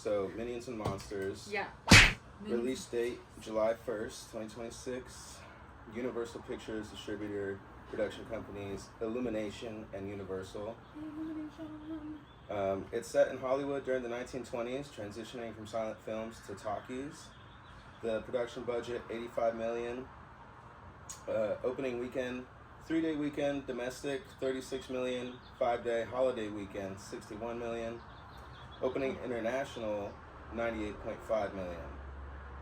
So, Minions and Monsters. Yeah. Release date, July 1st, 2026. Universal Pictures distributor, production companies, Illumination and Universal. It's set in Hollywood during the 1920s, transitioning from silent films to talkies. The production budget, $85 million. Opening weekend, 3-day weekend, domestic, $36 million. 5-day holiday weekend, $61 million. Opening international, $98.5 million.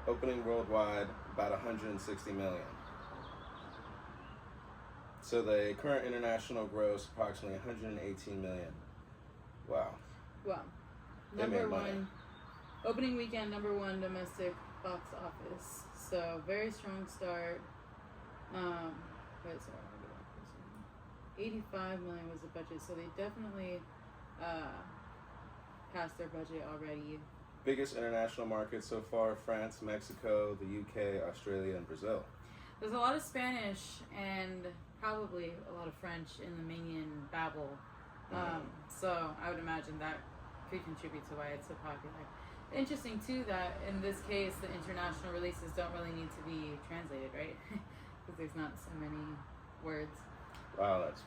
Opening worldwide, about $160 million. So the current international gross, approximately $118 million. Wow. Wow. Number one, opening weekend, number one domestic box office. So very strong start. Wait, sorry, 85 million was the budget, so they definitely passed their budget already. Biggest international markets so far: France, Mexico, the UK, Australia, and Brazil. There's a lot of Spanish and probably a lot of French in the Minion babble. So I would imagine that could contribute to why it's so popular. Interesting too that in this case the international releases don't really need to be translated, right? Because there's not so many words. Wow, that's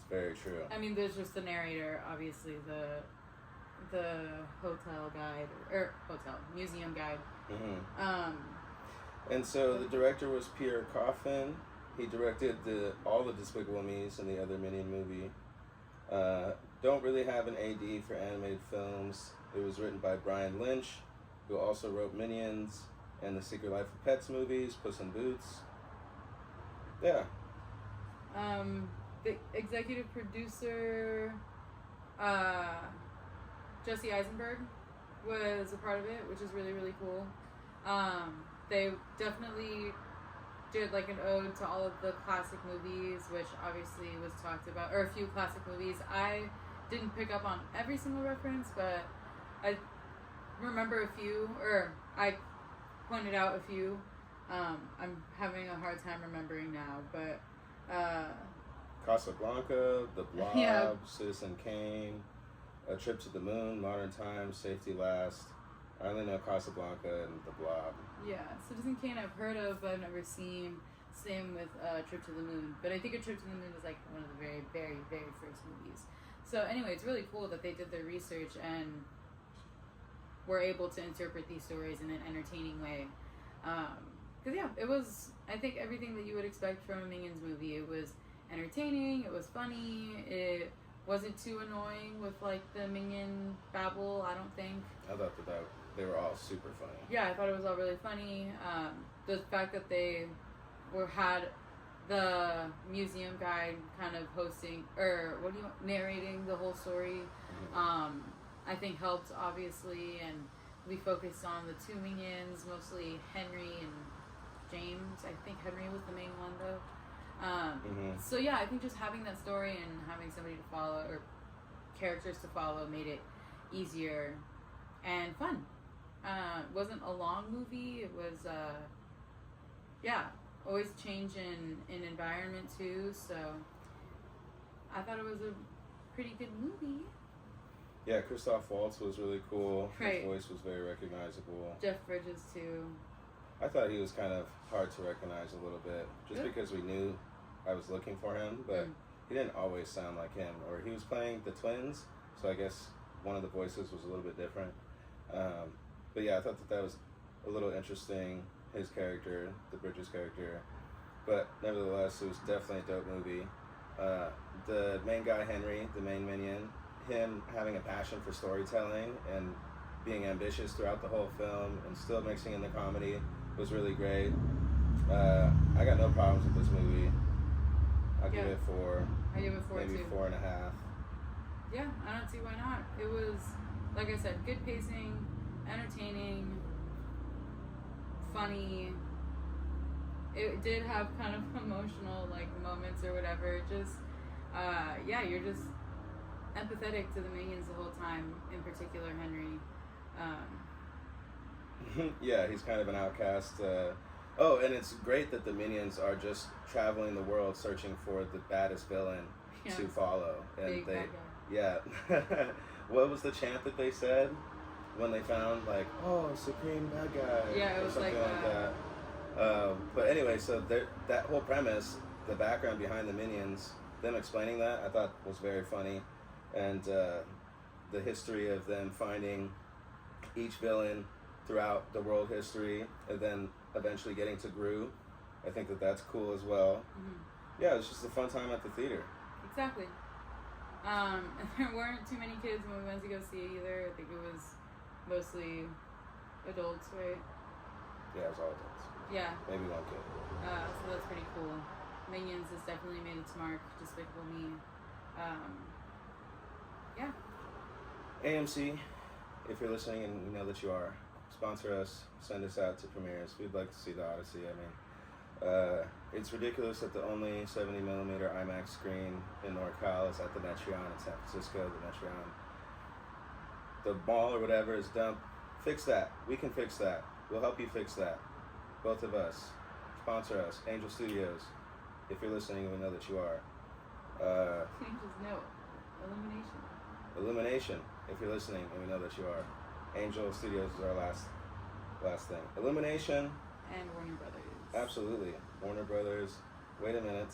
very true. I mean, there's just the narrator, obviously the hotel guide or museum guide. And so the director was Pierre Coffin. He directed all the Despicable Me's and the other Minion movie. Don't really have an AD for animated films. It was written by Brian Lynch, who also wrote Minions and the Secret Life of Pets movies, Puss in Boots. Yeah. The executive producer, Jesse Eisenberg, was a part of it, which is really, really cool. They definitely did like an ode to all of the classic movies, which obviously was talked about, or a few classic movies. I didn't pick up on every single reference, but I remember a few, or I pointed out a few. I'm having a hard time remembering now, but Casablanca, The Blob, yeah. Citizen Kane, A Trip to the Moon, Modern Times, Safety Last. I only know Casablanca and The Blob. Yeah, Citizen Kane I've heard of, but I've never seen. Same with Trip to the Moon. But I think A Trip to the Moon is like one of the very, very, very first movies. So anyway, it's really cool that they did their research and were able to interpret these stories in an entertaining way. Because yeah, it was, I think, everything that you would expect from a Minions movie. It was entertaining, it was funny, it wasn't too annoying with like the Minion babble, I don't think. I thought that they were all super funny. Yeah, I thought it was all really funny. The fact that they had the museum guide kind of hosting, or narrating the whole story, I think helped, obviously, and we focused on the two Minions, mostly Henry and James. I think Henry was the main one, though. So yeah, I think just having that story and having somebody to follow, or characters to follow, made it easier and fun. It wasn't a long movie. It was, always change in environment too. So I thought it was a pretty good movie. Yeah, Christoph Waltz was really cool. Right. His voice was very recognizable. Jeff Bridges too. I thought he was kind of hard to recognize a little bit, just because we knew I was looking for him, but he didn't always sound like him. Or he was playing the twins, so I guess one of the voices was a little bit different. But yeah, I thought that was a little interesting, his character, the Bridges character. But nevertheless, it was definitely a dope movie. The main guy, Henry, the main minion, him having a passion for storytelling and being ambitious throughout the whole film and still mixing in the comedy was really great. I got no problems with this movie. I'll give it 4. I give it 4 maybe too. 4.5. Yeah, I don't see why not. It was, like I said, good pacing, entertaining, funny. It did have kind of emotional like moments or whatever. Just you're just empathetic to the Minions the whole time. In particular, Henry. Yeah, he's kind of an outcast. Oh, and it's great that the Minions are just traveling the world searching for the baddest villain to follow. And Big bad guy. yeah. What was the chant that they said? when they found like, oh, Supreme bad guy. Yeah, it was something like that. But anyway, so that whole premise, the background behind the minions, them explaining that, I thought was very funny, and the history of them finding each villain throughout the world history, and then eventually getting to Gru. I think that's cool as well. Mm-hmm. Yeah, it was just a fun time at the theater. Exactly. And there weren't too many kids when we went to go see it either. I think it was mostly adults, right? Yeah, it was all adults. Yeah. Maybe one kid. So that's pretty cool. Minions has definitely made its mark. Despicable Me. Yeah. AMC, if you're listening, and we know that you are, sponsor us, send us out to premieres. We'd like to see the Odyssey. I mean, it's ridiculous that the only 70mm IMAX screen in NorCal is at the Metreon in San Francisco, the Metreon. The mall or whatever is dumb. Fix that. We can fix that. We'll help you fix that. Both of us. Sponsor us. Angel Studios. If you're listening, we know that you are. Just no. Illumination. Illumination. If you're listening, and we know that you are. Angel Studios is our last thing. Illumination. And Warner Brothers. Absolutely. Warner Brothers. Wait a minute.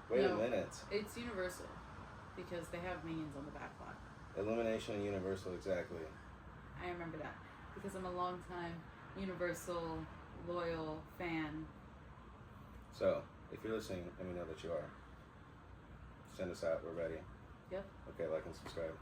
Wait a minute. It's Universal. Because they have Minions on the back lot. Illumination and Universal, exactly. I remember that. Because I'm a long-time Universal loyal fan. So, if you're listening, and we know that you are, send us out. We're ready. Yep. Okay, like and subscribe.